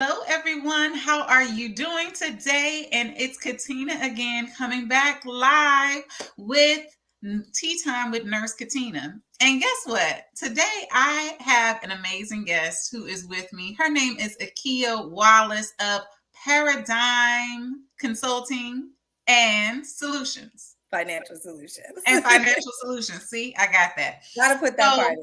Hello, everyone. How are you doing today? And it's Katina again, coming back live with Tea Time with Nurse Katina. And guess what? Today I have an amazing guest who is with me. Her name is Ekeyah Wallace of Paradigm Consulting and Solutions. Financial solutions. And Financial Solutions. See, I got that. Gotta put that part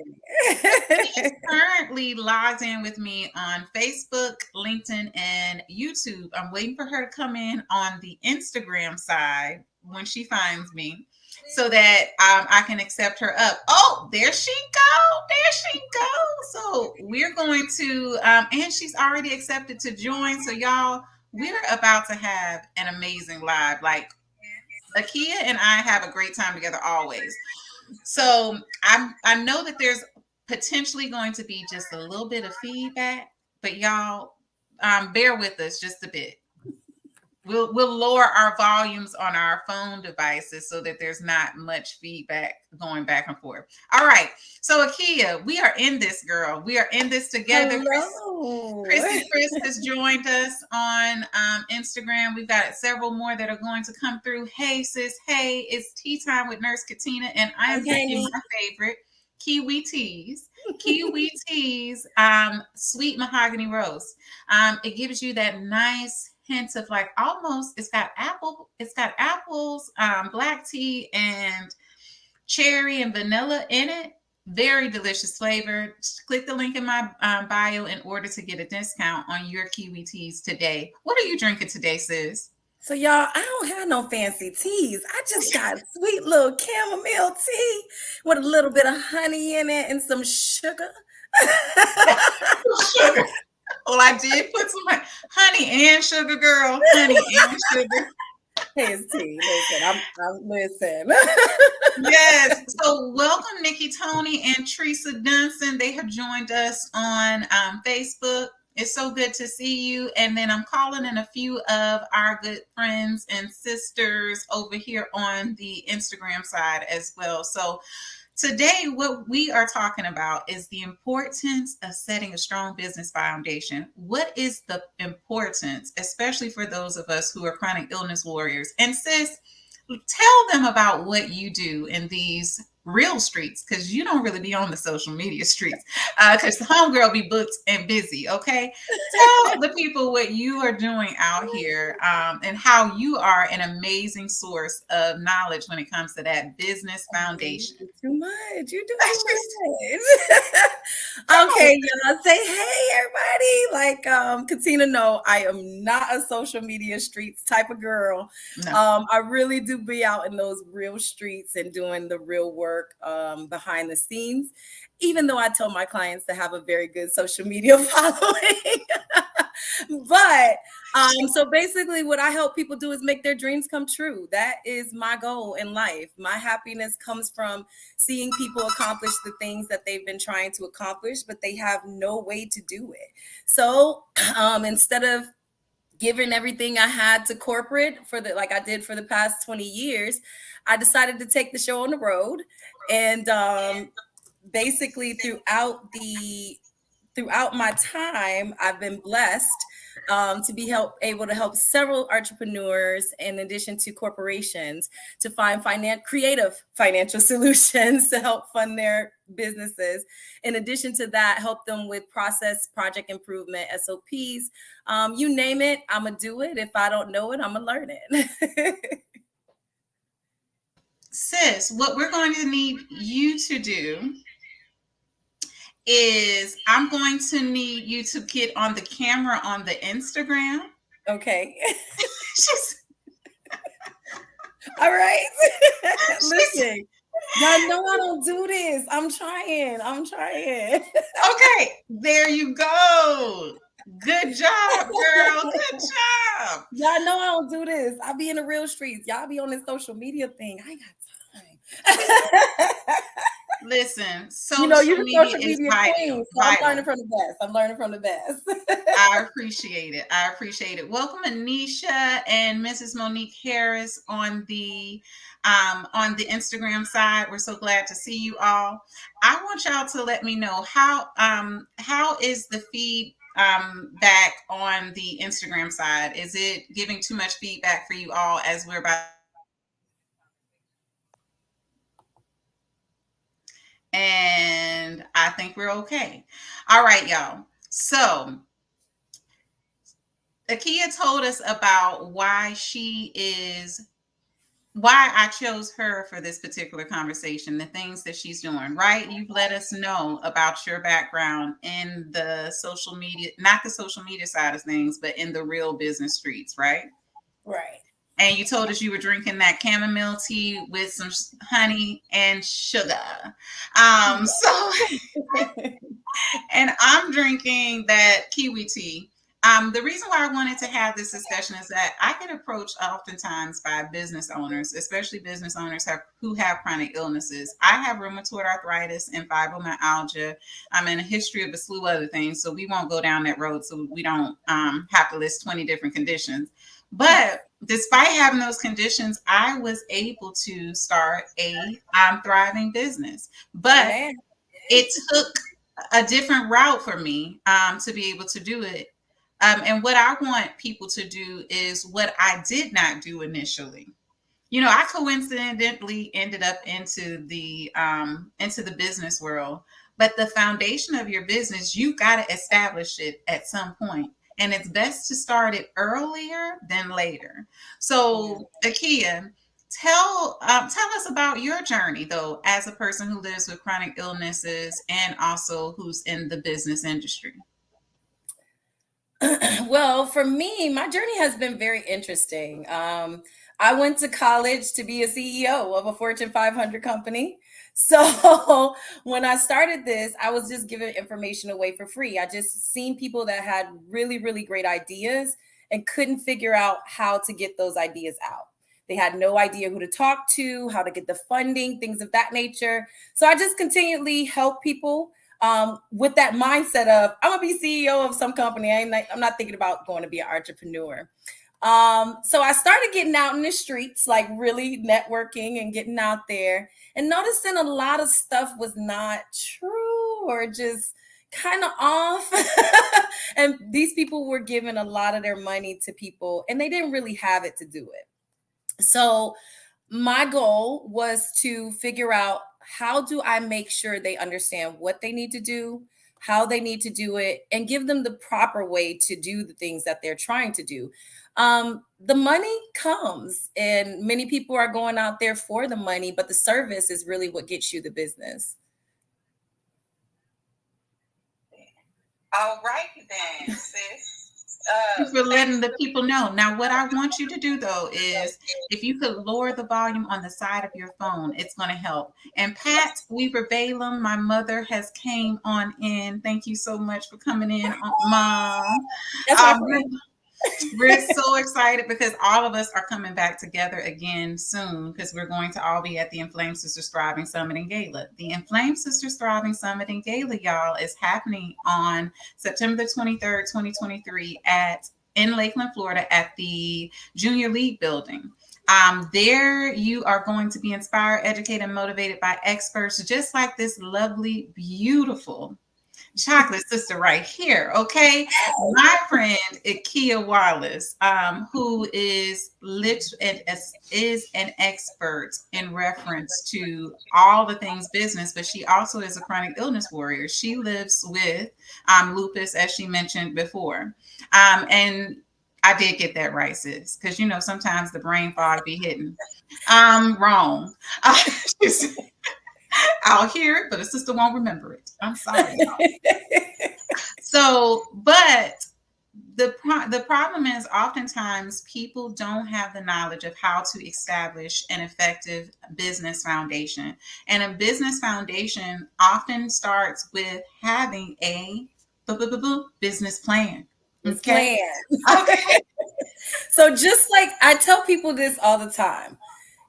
So she's in. currently logged in with me on Facebook, LinkedIn, and YouTube. I'm waiting for her to come in on the Instagram side when she finds me so that I can accept her up. Oh, there she go. There she goes. So we're going to, and she's already accepted to join. So y'all, we're about to have an amazing live. Like Ekeyah and I have a great time together always. So I know that there's potentially going to be just a little bit of feedback, but y'all bear with us just a bit. We'll lower our volumes on our phone devices so that there's not much feedback going back and forth. All right. So Ekeyah, we are in this, girl. We are in this together. Hello. Chris has joined us on Instagram. We've got several more that are going to come through. Hey, sis. Hey, it's Tea Time with Nurse Katina, and I am drinking my favorite, Kiwi Teas. Kiwi Teas, sweet mahogany roast. It gives you that nice hint of like almost it's got apples, black tea, and cherry and vanilla in it. Very delicious flavor. Just click the link in my bio in order to get a discount on your Kiwi Teas today. What are you drinking today, sis? So y'all, I don't have no fancy teas. I just got sweet little chamomile tea with a little bit of honey in it and some sugar. Sugar. Well, I did put some honey and sugar, girl. Honey and sugar. Hey, it's tea. Listen, listen. Yes. So welcome, Nikki Tony and Teresa Dunson. They have joined us on Facebook. It's so good to see you. And then I'm calling in a few of our good friends and sisters over here on the Instagram side as well. So today, what we are talking about is the importance of setting a strong business foundation. What is the importance, especially for those of us who are chronic illness warriors? And sis, tell them about what you do in these real streets, because you don't really be on the social media streets, because the homegirl be booked and busy. Okay, tell the people what you are doing out here, and how you are an amazing source of knowledge when it comes to that business foundation. Too much. You do too much. Okay, y'all say hey everybody. Like Katina, no, I am not a social media streets type of girl. No. I really do be out in those real streets and doing the real work behind the scenes, even though I tell my clients to have a very good social media following. But so basically what I help people do is make their dreams come true. That is my goal in life. My happiness comes from seeing people accomplish the things that they've been trying to accomplish, but they have no way to do it. So instead of giving everything I had to corporate like I did for the past 20 years, I decided to take the show on the road. And basically throughout my time, I've been blessed to be able to help several entrepreneurs, in addition to corporations, to find creative financial solutions to help fund their businesses. In addition to that, help them with process, project improvement, SOPs. You name it, I'm gonna do it. If I don't know it, I'm gonna learn it. Sis, what we're going to need you to do is I'm going to need you to get on the camera on the Instagram. Okay. All right. Listen, y'all know I don't do this. I'm trying. Okay, there you go. Good job, girl. Good job. Y'all know I don't do this. I be in the real streets. Y'all be on this social media thing. I ain't got time. Listen, social media is vital. So I'm learning from the best. I appreciate it. Welcome, Anisha and Mrs. Monique Harris on the Instagram side. We're so glad to see you all. I want y'all to let me know how is the feed back on the Instagram side? Is it giving too much feedback for you all as we're about? And I think we're okay. All right, y'all. So Ekeyah told us about why I chose her for this particular conversation, the things that she's doing, right? You've let us know about your background in the social media, not the social media side of things, but in the real business streets, right? Right. And you told us you were drinking that chamomile tea with some honey and sugar. So and I'm drinking that kiwi tea. The reason why I wanted to have this discussion is that I get approached oftentimes by business owners, especially business owners who have chronic illnesses. I have rheumatoid arthritis and fibromyalgia. I'm in a history of a slew of other things, so we won't go down that road. So we don't have to list 20 different conditions. But despite having those conditions, I was able to start a thriving business. But it took a different route for me to be able to do it. And what I want people to do is what I did not do initially. You know, I coincidentally ended up into the business world, but the foundation of your business, you got to establish it at some point, and it's best to start it earlier than later. So, Ekeyah, tell us about your journey, though, as a person who lives with chronic illnesses and also who's in the business industry. Well, for me, my journey has been very interesting. I went to college to be a CEO of a Fortune 500 company. So when I started this, I was just giving information away for free. I just seen people that had really, really great ideas and couldn't figure out how to get those ideas out. They had no idea who to talk to, how to get the funding, things of that nature. So I just continually help people with that mindset of I'm gonna be CEO of some company. I'm not thinking about going to be an entrepreneur. So I started getting out in the streets, like really networking and getting out there and noticing a lot of stuff was not true or just kind of off. And these people were giving a lot of their money to people and they didn't really have it to do it. So my goal was to figure out how do I make sure they understand what they need to do, how they need to do it, and give them the proper way to do the things that they're trying to do. The money comes, and many people are going out there for the money, but the service is really what gets you the business. All right, then, sis. For letting the people know. Now, what I want you to do, though, is if you could lower the volume on the side of your phone, it's going to help. And Pat Weaver Balaam, my mother, has came on in. Thank you so much for coming in, Mom. We're so excited because all of us are coming back together again soon because we're going to all be at the Inflamed Sisters Thriving Summit in Gala. The Inflamed Sisters Thriving Summit in Gala, y'all, is happening on September the 23rd, 2023 in Lakeland, Florida at the Junior League building. There you are going to be inspired, educated, and motivated by experts just like this lovely, beautiful chocolate sister right here. Okay, my friend Ekeyah Wallace, who is an expert in reference to all the things business, but she also is a chronic illness warrior. She lives with lupus, as she mentioned before, and I did get that right, sis, because you know sometimes the brain fog be hitting. Wrong. I'll hear it, but the sister won't remember it. I'm sorry. So, but the problem is oftentimes people don't have the knowledge of how to establish an effective business foundation. And a business foundation often starts with having a business plan. Okay. Okay. So just like I tell people this all the time,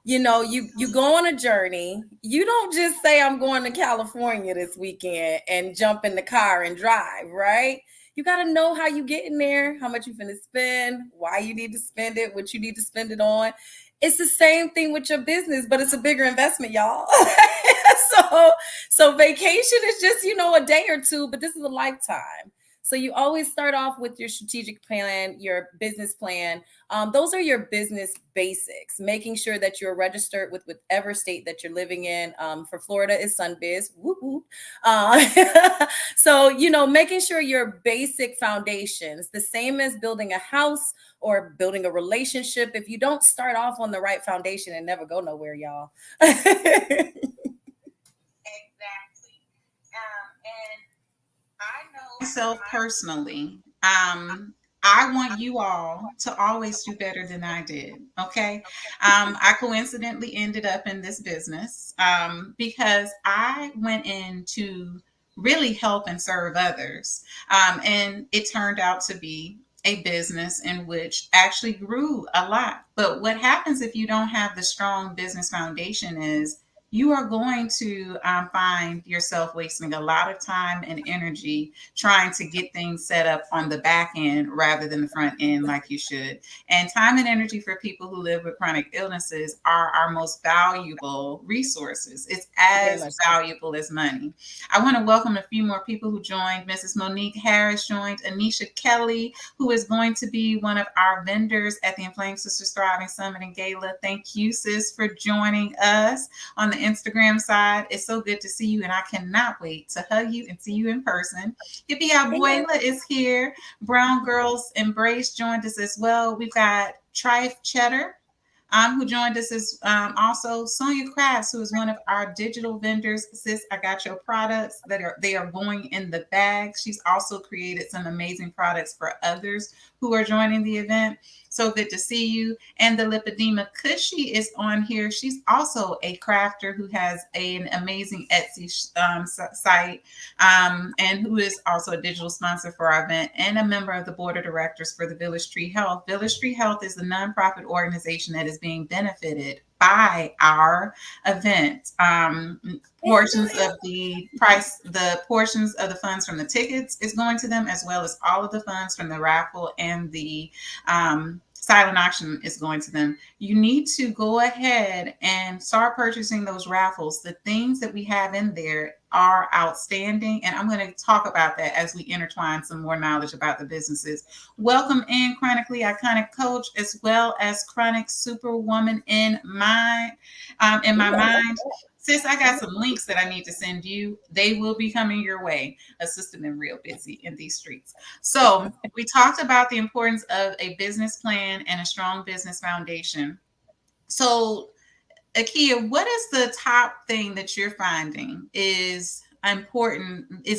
you know, you go on a journey. You don't just say I'm going to California this weekend and jump in the car and drive, right? You got to know how you get in there, how much you're going to spend, why you need to spend it, what you need to spend it on. It's the same thing with your business, but it's a bigger investment, y'all. So vacation is just, you know, a day or two, but this is a lifetime. So you always start off with your strategic plan, your business plan. Those are your business basics, making sure that you're registered with whatever state that you're living in. For Florida is SunBiz. Whoop, whoop. So, making sure your basic foundations, the same as building a house or building a relationship. If you don't start off on the right foundation, and never go nowhere, y'all. Exactly. And I know myself personally. I want you all to always do better than I did. Okay. I coincidentally ended up in this business because I went in to really help and serve others. And it turned out to be a business in which actually grew a lot. But what happens if you don't have the strong business foundation is you are going to find yourself wasting a lot of time and energy trying to get things set up on the back end rather than the front end like you should. And time and energy for people who live with chronic illnesses are our most valuable resources. It's as valuable as money. I want to welcome a few more people who joined. Mrs. Monique Harris joined. Anisha Kelly, who is going to be one of our vendors at the Inflamed Sisters Thriving Summit in Gala. Thank you, sis, for joining us on the Instagram side. It's so good to see you, and I cannot wait to hug you and see you in person. Yippee Abuela is here. Brown Girls Embrace joined us as well. We've got Trife Cheddar, who joined us as also Sonia Crafts, who is one of our digital vendors. Sis, I got your products they are going in the bag. She's also created some amazing products for others who are joining the event. So good to see you. And the Lipedema Cushy is on here. She's also a crafter who has an amazing Etsy site and who is also a digital sponsor for our event and a member of the board of directors for the Village Tree Health. Village Tree Health is a nonprofit organization that is being benefited by our event. Portions of the portions of the funds from the tickets is going to them, as well as all of the funds from the raffle and the silent auction is going to them. You need to go ahead and start purchasing those raffles. The things that we have in there are outstanding, and I'm going to talk about that as we intertwine some more knowledge about the businesses. Welcome in Chronically Iconic Coach, as well as Chronic Superwoman in my mind. Sis, I got some links that I need to send you. They will be coming your way. A sister been real busy in these streets. So we talked about the importance of a business plan and a strong business foundation. So Ekeyah, what is the top thing that you're finding is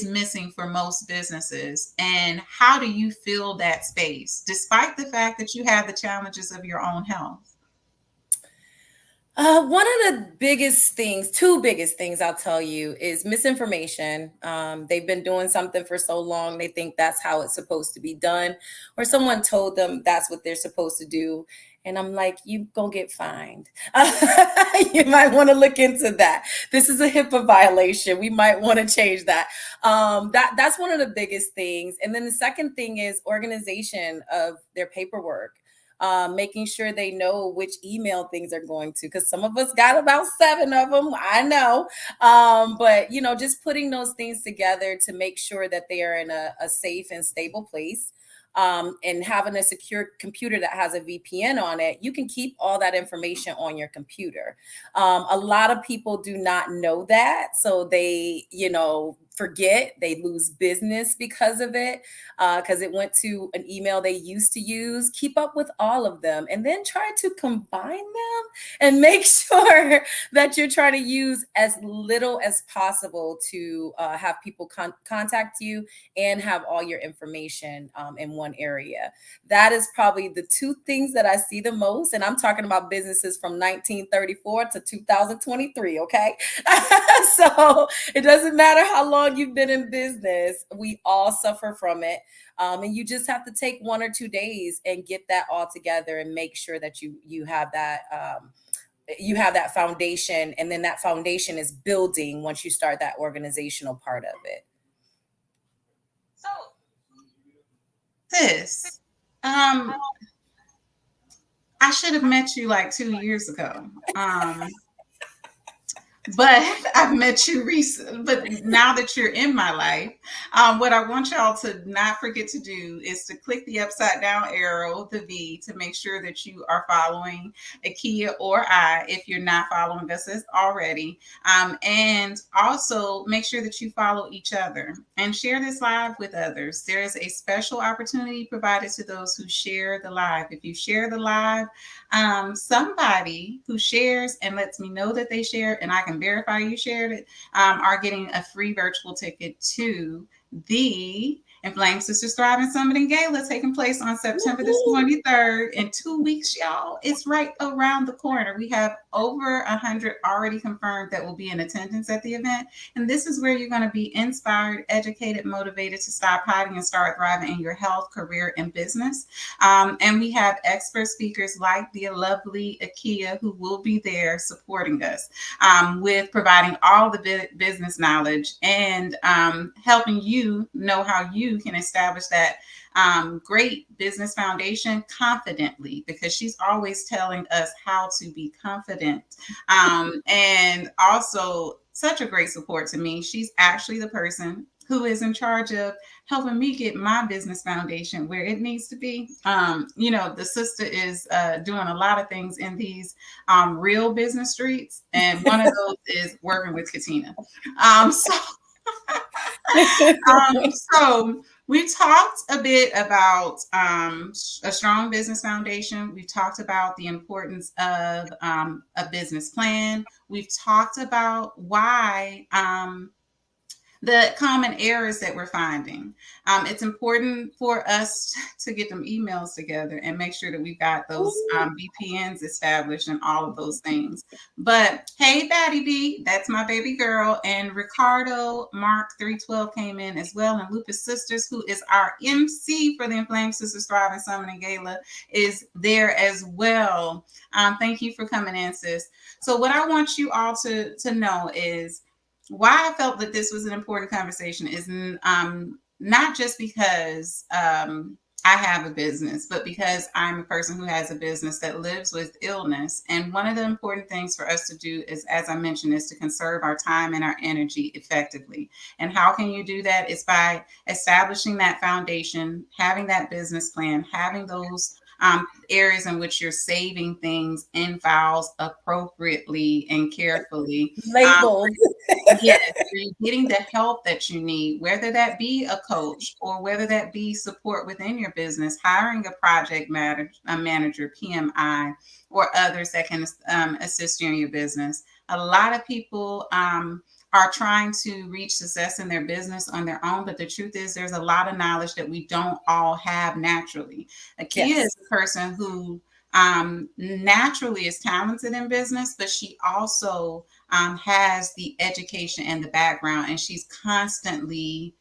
missing for most businesses? And how do you fill that space, despite the fact that you have the challenges of your own health? One of the biggest things, two biggest things I'll tell you is misinformation. They've been doing something for so long, they think that's how it's supposed to be done, or someone told them that's what they're supposed to do. And I'm like, you gonna get fined. You might want to look into that. This is a HIPAA violation. We might want to change that. That's one of the biggest things. And then the second thing is organization of their paperwork. Making sure they know which email things are going to, because some of us got about 7 of them. I know. But, just putting those things together to make sure that they are in a safe and stable place. And having a secure computer that has a VPN on it, you can keep all that information on your computer. A lot of people do not know that. So they, forget, they lose business because of it, because it went to an email they used to use. Keep up with all of them and then try to combine them and make sure that you're trying to use as little as possible to have people contact you and have all your information in one area. That is probably the two things that I see the most. And I'm talking about businesses from 1934 to 2023. Okay. So it doesn't matter how long you've been in business, we all suffer from it. And you just have to take 1 or 2 days and get that all together and make sure that you have that foundation, and then that foundation is building once you start that organizational part of it. So, sis, I should have met you like 2 years ago. but I've met you recently. But now that you're in my life, what I want y'all to not forget to do is to click the upside down arrow, the V, to make sure that you are following Ekeyah or I if you're not following us as already. And also make sure that you follow each other and share this live with others. There is a special opportunity provided to those who share the live. If you share the live, somebody who shares and lets me know that they share and I can verify you shared it, are getting a free virtual ticket to the Inflamed Sisters Thriving Summit in Gala taking place on September the 23rd. In 2 weeks, y'all. It's right around the corner. We have over 100 already confirmed that will be in attendance at the event. And this is where you're going to be inspired, educated, motivated to stop hiding and start thriving in your health, career, and business. And we have expert speakers like the lovely Ekeyah who will be there supporting us with providing all the business knowledge and helping you know how you can establish that great business foundation confidently, because she's always telling us how to be confident. And also, such a great support to me. She's actually the person who is in charge of helping me get my business foundation where it needs to be. The sister is doing a lot of things in these real business streets, and one of those is working with Katina. So so we talked a bit about a strong business foundation. We've talked about the importance of a business plan. We've talked about why the common errors that we're finding. It's important for us to get them emails together and make sure that we've got those VPNs established and all of those things. But hey, Batty B, that's my baby girl. And Ricardo Mark 312 came in as well. And Lupus Sisters, who is our MC for the Inflamed Sisters Thriving Summit and Gala, is there as well. Thank you for coming in, sis. So what I want you all to know is why I felt that this was an important conversation is not just because I have a business, but because I'm a person who has a business that lives with illness. And one of the important things for us to do is, as I mentioned, is to conserve our time and our energy effectively. And how can you do that? It's by establishing that foundation, having that business plan, having those areas in which you're saving things in files appropriately and carefully. Labeled. Yes, you're getting the help that you need, whether that be a coach or whether that be support within your business, hiring a project manager, PMI, or others that can assist you in your business. A lot of people are trying to reach success in their business on their own, but the truth is there's a lot of knowledge that we don't all have naturally. Ekeyah is a person who naturally is talented in business, but she also has the education and the background, and she's constantly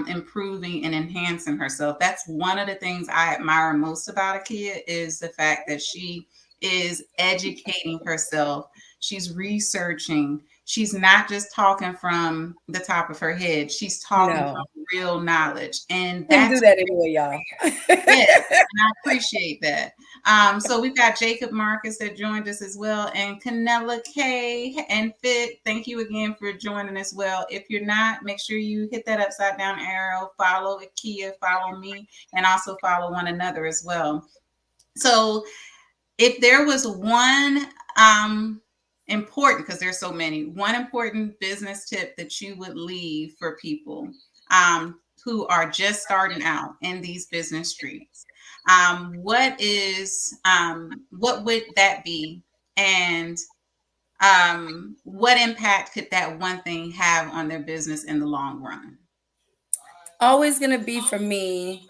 improving and enhancing herself. That's one of the things I admire most about Ekeyah, is the fact that she is educating herself. She's researching. She's not just talking from the top of her head. She's talking from real knowledge. And that's do that anyway, y'all. Yes, and I appreciate that. So we've got Jacob Marcus that joined us as well, and Canella K and Fit. Thank you again for joining as well. If you're not, make sure you hit that upside down arrow, follow Ekeyah, follow me, and also follow one another as well. So if there was one important, because there's so many, one important business tip that you would leave for people who are just starting out in these business streets, what would that be? And what impact could that one thing have on their business in the long run? Always going to be, for me,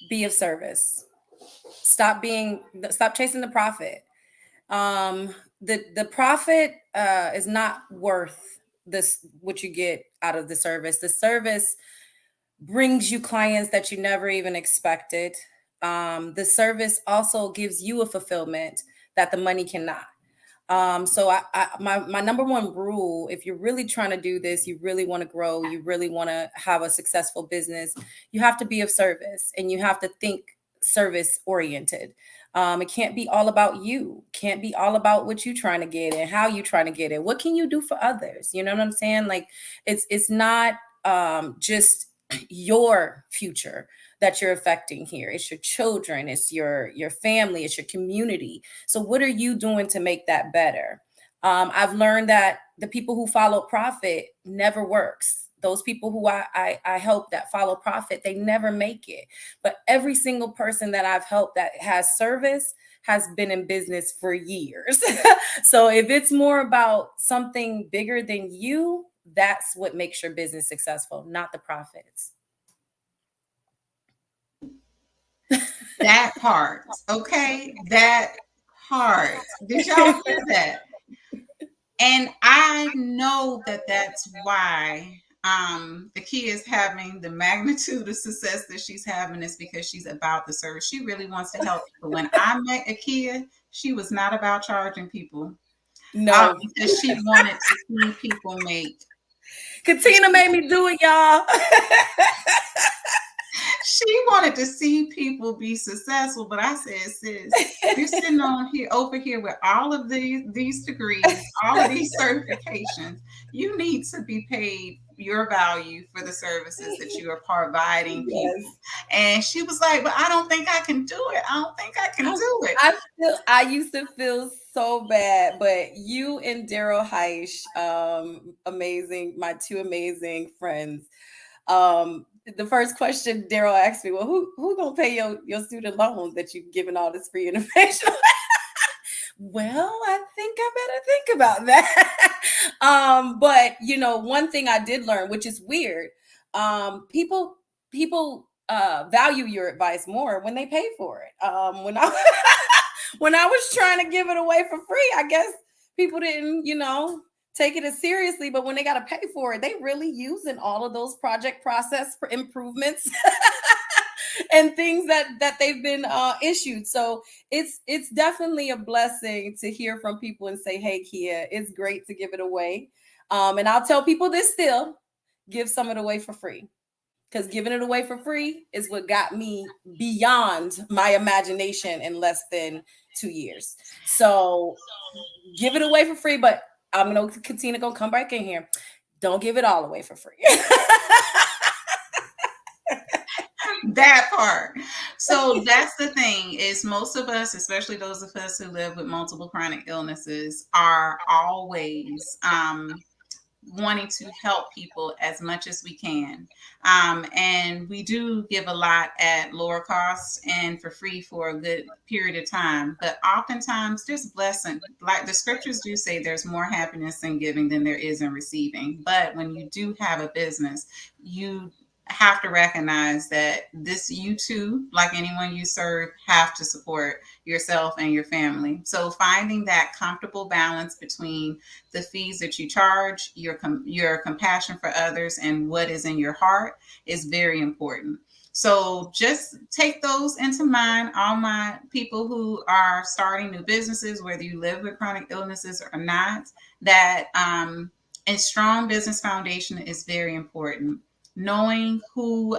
be of service. Stop chasing the profit. The profit is not worth what you get out of the service. The service brings you clients that you never even expected. The service also gives you a fulfillment that the money cannot. So my number one rule, if you're really trying to do this, you really want to grow, you really want to have a successful business, you have to be of service, and you have to think service oriented. It can't be all about you. Can't be all about what you're trying to get and how you're trying to get it. What can you do for others? You know what I'm saying? Like it's not just your future that you're affecting here. It's your children, it's your family, it's your community. So what are you doing to make that better? I've learned that the people who follow profit never works. Those people who I help that follow profit, they never make it. But every single person that I've helped that has service has been in business for years. So if it's more about something bigger than you, that's what makes your business successful, not the profits. That part. Okay. That part. Did y'all hear that? And I know that that's why Ekeyah is having the magnitude of success that she's having is because she's about the service. She really wants to help people. When I met Ekeyah, she was not about charging people. No. Because she wanted to see people make. Katina made me do it, y'all. She wanted to see people be successful, but I said, sis, you're sitting on here over here with all of these degrees, all of these certifications. You need to be paid your value for the services that you are providing people. And she was like, but I don't think I can do it. I don't think I can do it. I used to feel so bad, but you and Daryl Heish, amazing, my two amazing friends. The first question Daryl asked me, well, who gonna pay your student loans that you've given all this free information? Well, I think I better think about that. But you know, one thing I did learn, which is weird, people value your advice more when they pay for it. When I when I was trying to give it away for free, I guess people didn't, take it as seriously, but when they got to pay for it, they really using all of those project process for improvements and things that they've been issued. So it's definitely a blessing to hear from people and say, hey, Kia, it's great to give it away. And I'll tell people this still, give some of it away for free. Because giving it away for free is what got me beyond my imagination in less than 2 years. So give it away for free, but I'm going to continue to come back in here. Don't give it all away for free. That part. So that's the thing is most of us, especially those of us who live with multiple chronic illnesses, are always wanting to help people as much as we can. And we do give a lot at lower cost and for free for a good period of time. But oftentimes there's blessing. Like the scriptures do say, there's more happiness in giving than there is in receiving. But when you do have a business, you have to recognize that you too, like anyone you serve, have to support yourself and your family. So finding that comfortable balance between the fees that you charge, your compassion for others, and what is in your heart is very important. So just take those into mind, all my people who are starting new businesses, whether you live with chronic illnesses or not, that a strong business foundation is very important. Knowing who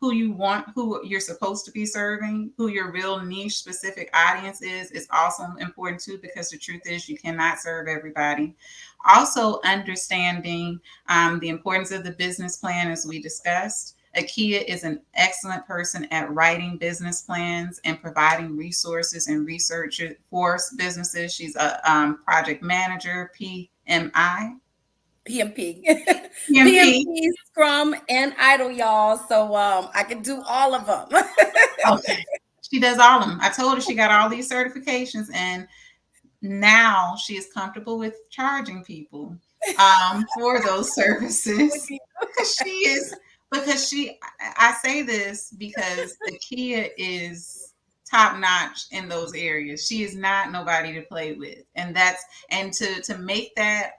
you want, who you're supposed to be serving, who your real niche specific audience is also important too, because the truth is you cannot serve everybody. Also understanding the importance of the business plan, as we discussed. Ekeyah is an excellent person at writing business plans and providing resources and research for businesses. She's a project manager, PMI. PMP, PMP, Scrum, and Idle, y'all. So I can do all of them. Okay, she does all of them. I told her she got all these certifications, and now she is comfortable with charging people for those services. I say this because Ekeyah is top notch in those areas. She is not nobody to play with, and to make that.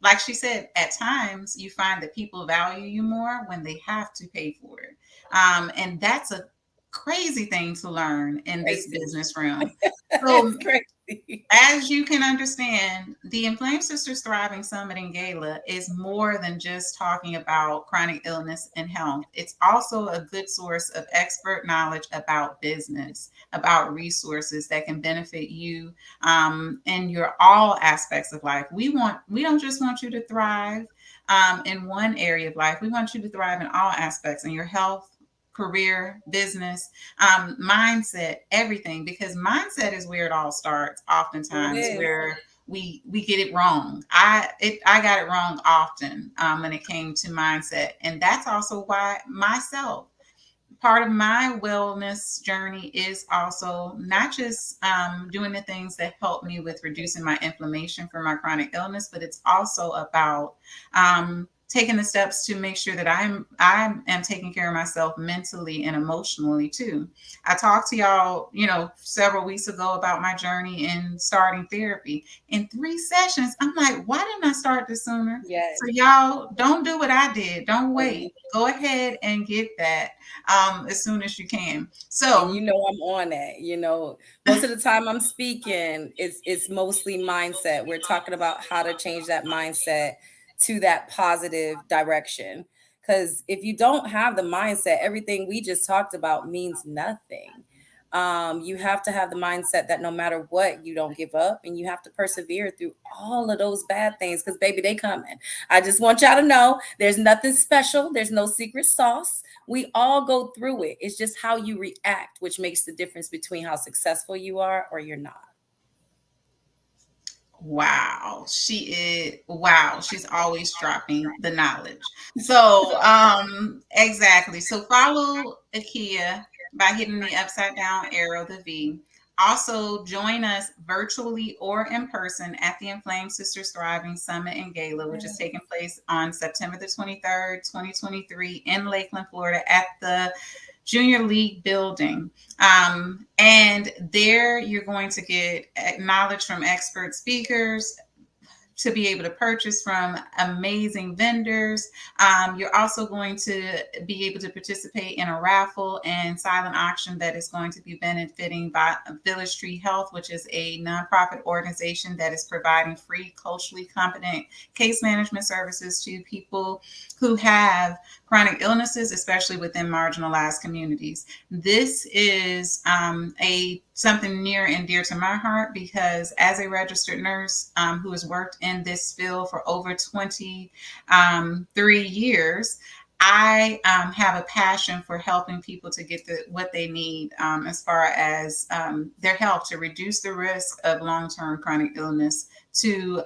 Like she said, at times you find that people value you more when they have to pay for it. And that's a crazy thing to learn in this Crazy. business realm. So It's crazy. as you can understand, the Inflamed Sisters Thriving Summit in Gala is more than just talking about chronic illness and health. It's also a good source of expert knowledge about business, about resources that can benefit you in your all aspects of life. We don't just want you to thrive in one area of life. We want you to thrive in all aspects in your health, career, business, mindset, everything, because mindset is where it all starts It oftentimes, is. where we get it wrong. I got it wrong often when it came to mindset, and that's also why myself, part of my wellness journey is also not just doing the things that help me with reducing my inflammation for my chronic illness, but it's also about taking the steps to make sure that I am taking care of myself mentally and emotionally too. I talked to y'all, several weeks ago about my journey in starting therapy. In 3 sessions, I'm like, why didn't I start this sooner? Yes. So y'all don't do what I did. Don't And wait. Go ahead and get that as soon as you can. you So, know I'm on it. Most of the time I'm speaking, it's mostly mindset. We're talking about how to change that mindset to that positive direction. Because if you don't have the mindset, everything we just talked about means nothing. You have to have the mindset that no matter what, you don't give up, and you have to persevere through all of those bad things. Because baby, they coming. I just want y'all to know there's nothing special. There's no secret sauce. We all go through it. It's just how you react, which makes the difference between how successful you are or you're not. wow, wow, she's always dropping the knowledge. So, exactly. So follow Ekeyah by hitting the upside down arrow, the V. Also, join us virtually or in person at the Inflamed Sisters Thriving Summit and Gala, which is taking place on September the 23rd, 2023 in Lakeland, Florida at the Junior League building. And there you're going to get knowledge from expert speakers, to be able to purchase from amazing vendors. You're also going to be able to participate in a raffle and silent auction that is going to be benefiting by Village Tree Health, which is a nonprofit organization that is providing free, culturally competent case management services to people who have chronic illnesses, especially within marginalized communities. This is a something near and dear to my heart because as a registered nurse who has worked in this field for over 23 years, I have a passion for helping people to get what they need as far as their health, to reduce the risk of long-term chronic illness, to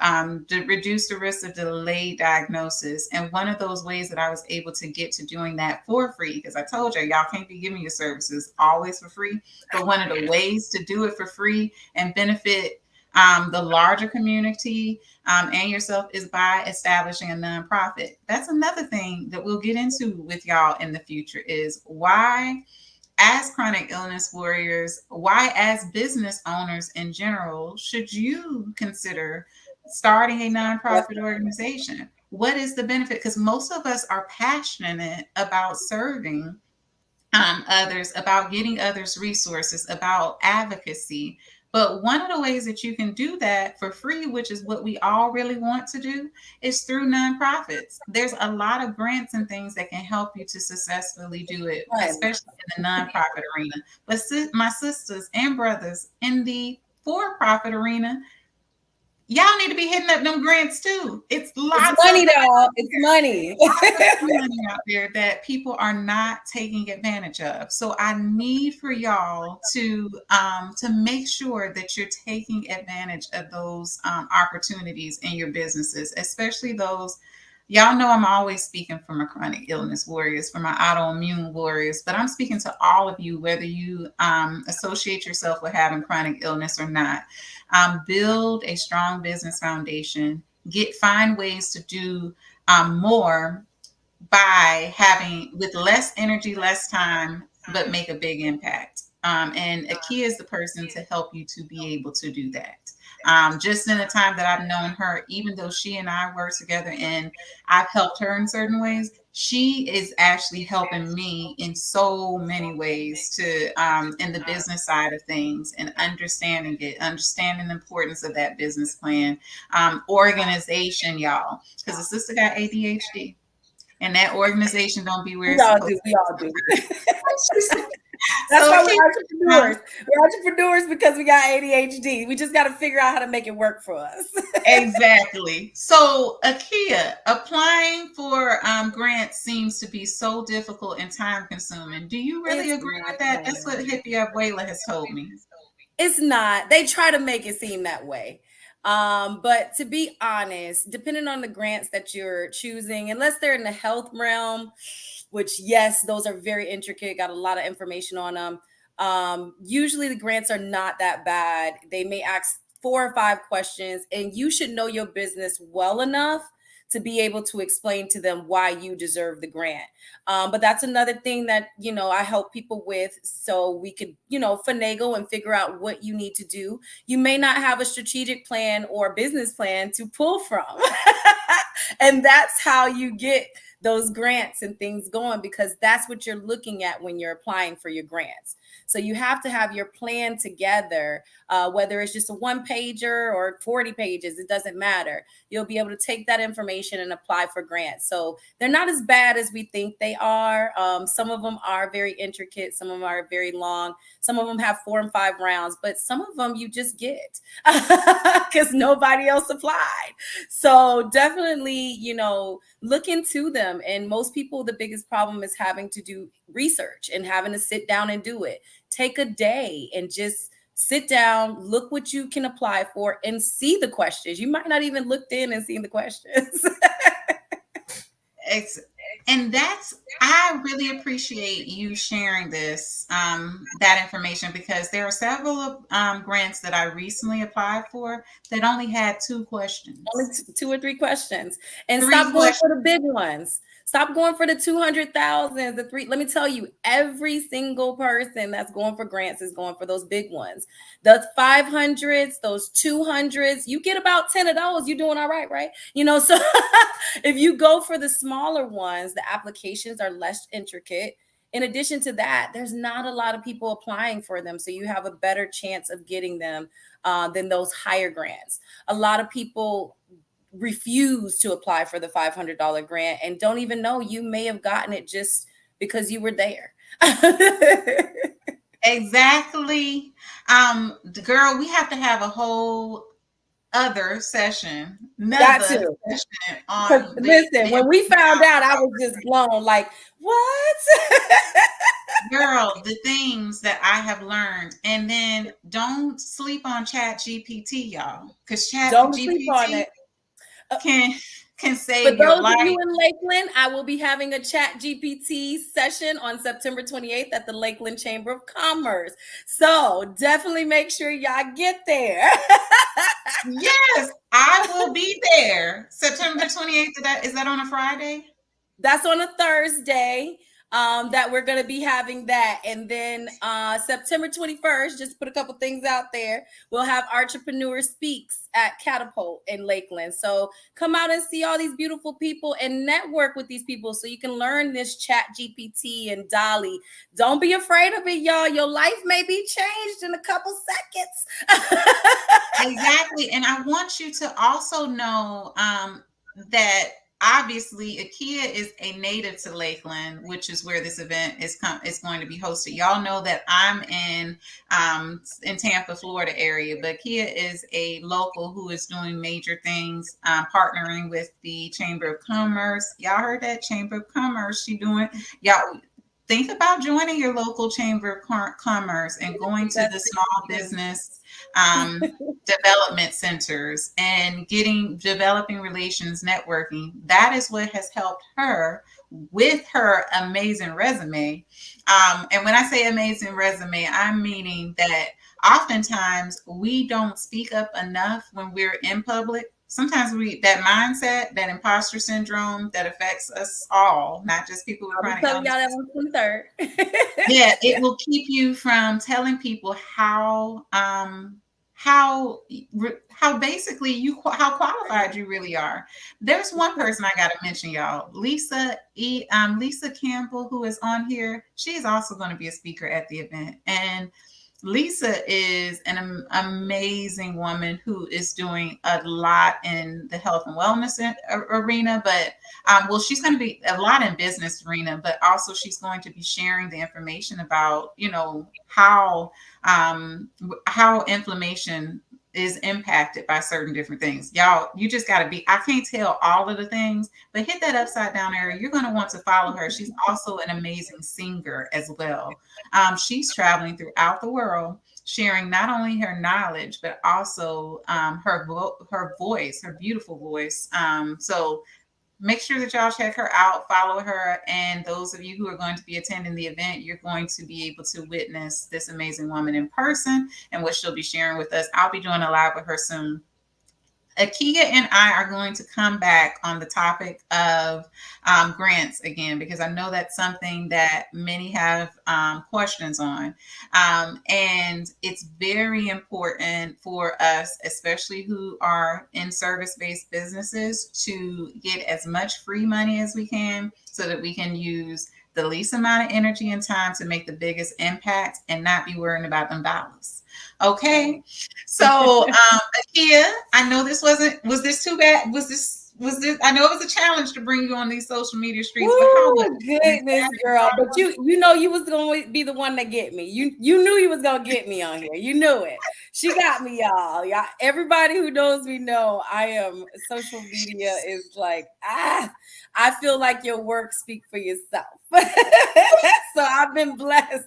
reduce the risk of delayed diagnosis. And one of those ways that I was able to get to doing that for free, because I told you, y'all can't be giving your services always for free, but one of the ways to do it for free and benefit the larger community and yourself is by establishing a nonprofit. That's another thing that we'll get into with y'all in the future is why, as chronic illness warriors, why, as business owners in general, should you consider starting a nonprofit organization? What is the benefit? Because most of us are passionate about serving others, about getting others resources, about advocacy. But one of the ways that you can do that for free, which is what we all really want to do, is through nonprofits. There's a lot of grants and things that can help you to successfully do it, especially in the nonprofit arena. But my sisters and brothers in the for-profit arena, y'all need to be hitting up them grants too. It's It's lots of money, though. It's money. money out there that people are not taking advantage of. So I need for y'all to make sure that you're taking advantage of those opportunities in your businesses, especially those. Y'all know I'm always speaking for my chronic illness warriors, for my autoimmune warriors, but I'm speaking to all of you, whether you associate yourself with having chronic illness or not. Build a strong business foundation. Find ways to do more by having with less energy, less time, but make a big impact. And Ekeyah is the person to help you to be able to do that. Just in the time that I've known her, even though she and I work together and I've helped her in certain ways, she is actually helping me in so many ways to in the business side of things and understanding it, understanding the importance of that business plan, organization, y'all, because the sister got ADHD and that organization don't be where We it's all supposed do. to We all do. be. That's So why here, we're entrepreneurs. We're entrepreneurs because we got ADHD. We just got to figure out how to make it work for us. exactly. So, Ekeyah, applying for grants seems to be so difficult and time consuming. Do you really It's agree not with that? That's what bad. Ekeyah Wallace has told me. It's not. They try to make it seem that way. But to be honest, depending on the grants that you're choosing, unless they're in the health realm, which yes, those are very intricate, got a lot of information on them. Usually the grants are not that bad. They may ask 4 or 5 questions, and you should know your business well enough to be able to explain to them why you deserve the grant. But that's another thing that, I help people with, so we could, finagle and figure out what you need to do. You may not have a strategic plan or business plan to pull from. And that's how you get those grants and things going, because that's what you're looking at when you're applying for your grants. So you have to have your plan together, whether it's just a 1-pager or 40 pages, it doesn't matter. You'll be able to take that information and apply for grants. So they're not as bad as we think they are. Some of them are very intricate. Some of them are very long. Some of them have 4 and 5 rounds, but some of them you just get because nobody else applied. So definitely, look into them. And most people, the biggest problem is having to do research and having to sit down and do it. Take a day and just sit down, look what you can apply for, and see the questions. You might not even looked in and seen the questions. And I really appreciate you sharing this, that information, because there are several grants that I recently applied for that only had 2 questions. Only 2 or 3 questions. And 3 stop going questions. for the big ones. Stop going for the 200,000, the 3. Let me tell you, every single person that's going for grants is going for those big ones. The 500s, those 200s, you get about 10 of those, you're doing all right, right? So if you go for the smaller ones, the applications are less intricate. In addition to that, there's not a lot of people applying for them, so you have a better chance of getting them than those higher grants. A lot of people refuse to apply for the $500 grant and don't even know you may have gotten it just because you were there. Exactly. Girl, we have to have a whole other session, Got another to. session Because on listen, when we found out, I was just blown. Like, what? girl, the things that I have learned. And then don't sleep on Chat GPT, y'all, because Chat Don't sleep on GPT it. can For save your those of life. you in Lakeland, I will be having a Chat GPT session on September 28th at the Lakeland Chamber of Commerce. So definitely make sure y'all get there. Yes, I will be there. September 28th. Is that on a Friday? That's on a Thursday. That we're going to be having that. And then September 21st, just put a couple things out there, we'll have Entrepreneur Speaks at Catapult in Lakeland. So come out and see all these beautiful people and network with these people so you can learn this Chat GPT and Dolly. Don't be afraid of it, y'all. Your life may be changed in a couple seconds. Exactly. And I want you to also know that obviously Ekeyah is a native to Lakeland, which is where this event is going to be hosted. Y'all know that I'm in Tampa, Florida area, but Ekeyah is a local who is doing major things, partnering with the Chamber of Commerce. Y'all heard that? Chamber of Commerce. Y'all think about joining your local Chamber of Commerce and going to the small business development centers and developing relations, networking. That is what has helped her with her amazing resume. And when I say amazing resume, I'm meaning that oftentimes we don't speak up enough when we're in public. Sometimes that mindset, that imposter syndrome that affects us all, not just people with chronic illness. Y'all that on 23rd. Yeah, it will keep you from telling people how how basically how qualified you really are. There's one person I got to mention, y'all. Lisa Campbell, who is on here. She's also going to be a speaker at the event, and Lisa is an amazing woman who is doing a lot in the health and wellness arena, but well, she's going to be a lot in business arena, but also she's going to be sharing the information about, how inflammation is impacted by certain different things. Y'all, you just got to be, I can't tell all of the things, but hit that upside down area. You're going to want to follow her. She's also an amazing singer as well. She's traveling throughout the world, sharing not only her knowledge, but also her voice, her beautiful voice. So make sure that y'all check her out, follow her. And those of you who are going to be attending the event, you're going to be able to witness this amazing woman in person and what she'll be sharing with us. I'll be doing a live with her soon. Ekeyah and I are going to come back on the topic of grants again, because I know that's something that many have questions on. And it's very important for us, especially who are in service-based businesses, to get as much free money as we can so that we can use the least amount of energy and time to make the biggest impact and not be worrying about them dollars. Okay. So, Ekeyah, I know was this too bad? Was this, I know it was a challenge to bring you on these social media streets, but how was goodness, girl. But you was going to be the one that get me. You knew you was going to get me on here. You knew it. She got me, y'all. Y'all, everybody who knows me know I am, social media is like, I feel like your work speak for yourself. So I've been blessed.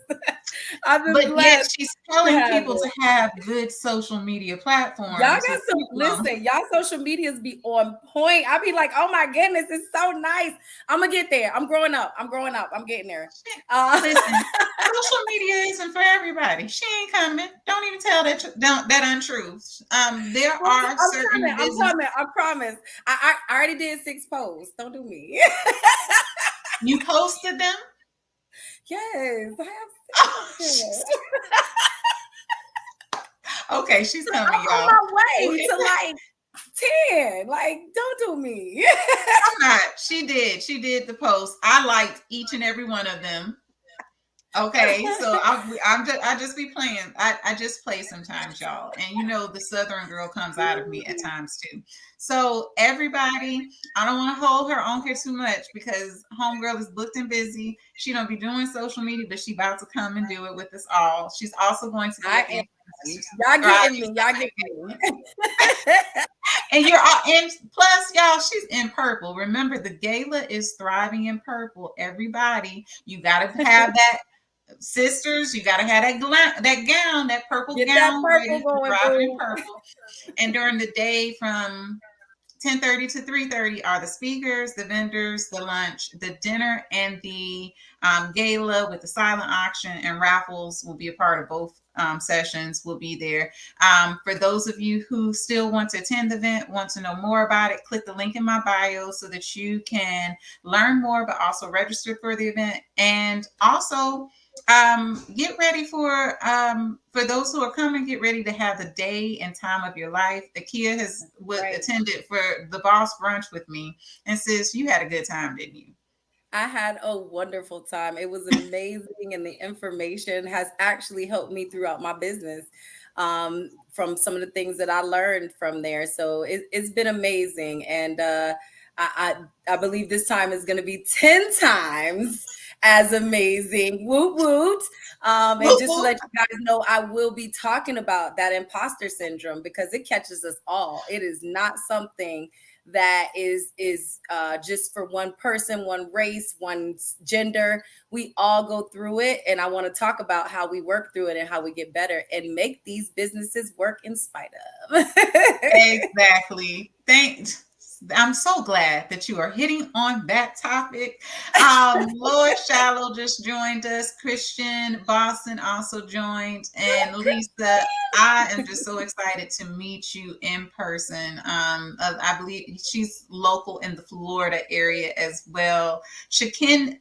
Yet she's telling people to have good social media platforms. Y'all got listen, y'all social medias be on point. I be like, oh my goodness, it's so nice. I'm gonna get there. I'm growing up. I'm getting there. Listen, social media isn't for everybody. She ain't coming. Don't even tell that untruth. There are certain I promise. I already did 6 posts. Don't do me. You posted them? Yes, I have. Okay, she's coming, y'all. I'm on my way to like 10. Like, don't do me. I'm not. She did the post. I liked each and every one of them. Okay, so I just be playing. I just play sometimes, y'all. And the Southern girl comes out of me at times too. So everybody, I don't want to hold her on here too much because homegirl is booked and busy. She don't be doing social media, but she about to come and do it with us all. She's also going to be y'all getting me. Y'all getting me. And and plus, y'all, she's in purple. Remember, the gala is thriving in purple. Everybody, you gotta have that. Sisters, you gotta have that gown, that purple Get gown, that purple going, in purple. And during the day from 10:30 to 3:30 are the speakers, the vendors, the lunch, the dinner, and the gala with the silent auction and raffles will be a part of both sessions. Will be there. For those of you who still want to attend the event, want to know more about it, click the link in my bio so that you can learn more, but also register for the event. And also get ready for those who are coming, get ready to have the day and time of your life. Ekeyah has attended for the boss brunch with me, and sis, you had a good time, didn't you? I had a wonderful time. It was amazing, and the information has actually helped me throughout my business from some of the things that I learned from there. So it's been amazing, and I believe this time is going to be 10 times as amazing. Woot woot. And just to let you guys know, I will be talking about that imposter syndrome because it catches us all. It is not something that is just for one person, one race, one gender. We all go through it. And I want to talk about how we work through it and how we get better and make these businesses work in spite of. Exactly. Thanks. I'm so glad that you are hitting on that topic. Lord Shallow just joined us. Christian Boston also joined, and Lisa. I am just so excited to meet you in person. I believe she's local in the Florida area as well. Shakenya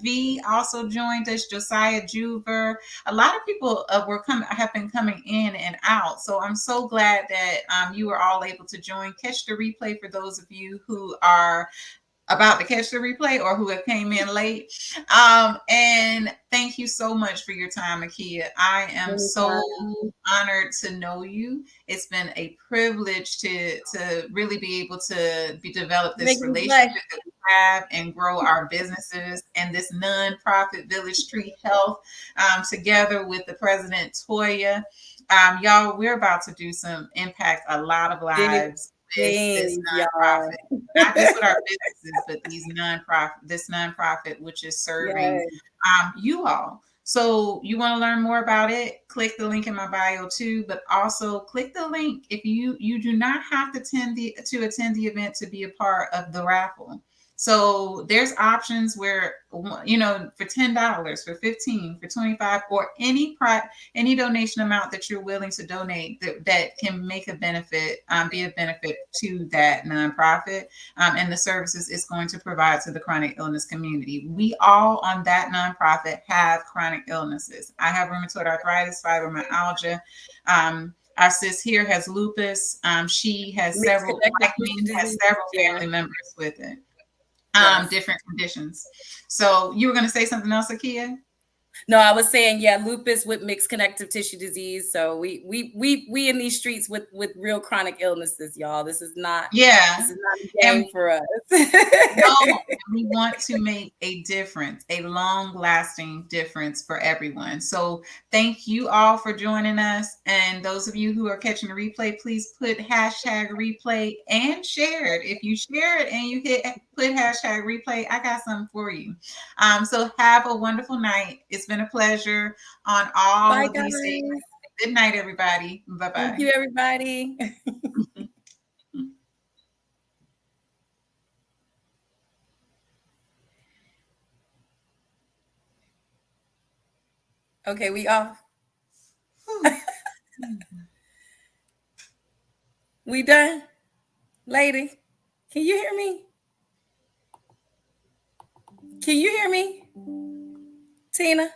V also joined us. Josiah Juver. A lot of people have been coming in and out. So I'm so glad that you were all able to join. Catch the replay for those of you who are about to catch the replay or who have came in late. And thank you so much for your time, Ekeyah. I am so honored to know you. It's been a privilege to really be able to develop this relationship that we have and grow our businesses and this nonprofit Village Tree Health together with the president Toya. Y'all, we're about to do some impact a lot of lives with this nonprofit, not just with our businesses, but this nonprofit, which is serving you all. So you want to learn more about it, click the link in my bio too, but also click the link if you do not have to attend the event to be a part of the raffle. So there's options where, for $10, for $15, for $25, or any donation amount that you're willing to donate that can make a benefit, be a benefit to that nonprofit and the services it's going to provide to the chronic illness community. We all on that nonprofit have chronic illnesses. I have rheumatoid arthritis, fibromyalgia. Our sis here has lupus. She has several family members with it. Different conditions. So you were going to say something else, Ekeyah? No, I was saying, lupus with mixed connective tissue disease. So we in these streets with real chronic illnesses, y'all. This is not a game for us. No, we want to make a difference, a long-lasting difference for everyone. So thank you all for joining us. And those of you who are catching the replay, please put #replay and share it. If you share it and you put #replay, I got something for you. So have a wonderful night. It's been a pleasure on all of these things. Good night, everybody. Bye-bye. Thank you, everybody. Okay, we off. We done? Lady, can you hear me? Can you hear me? Tina?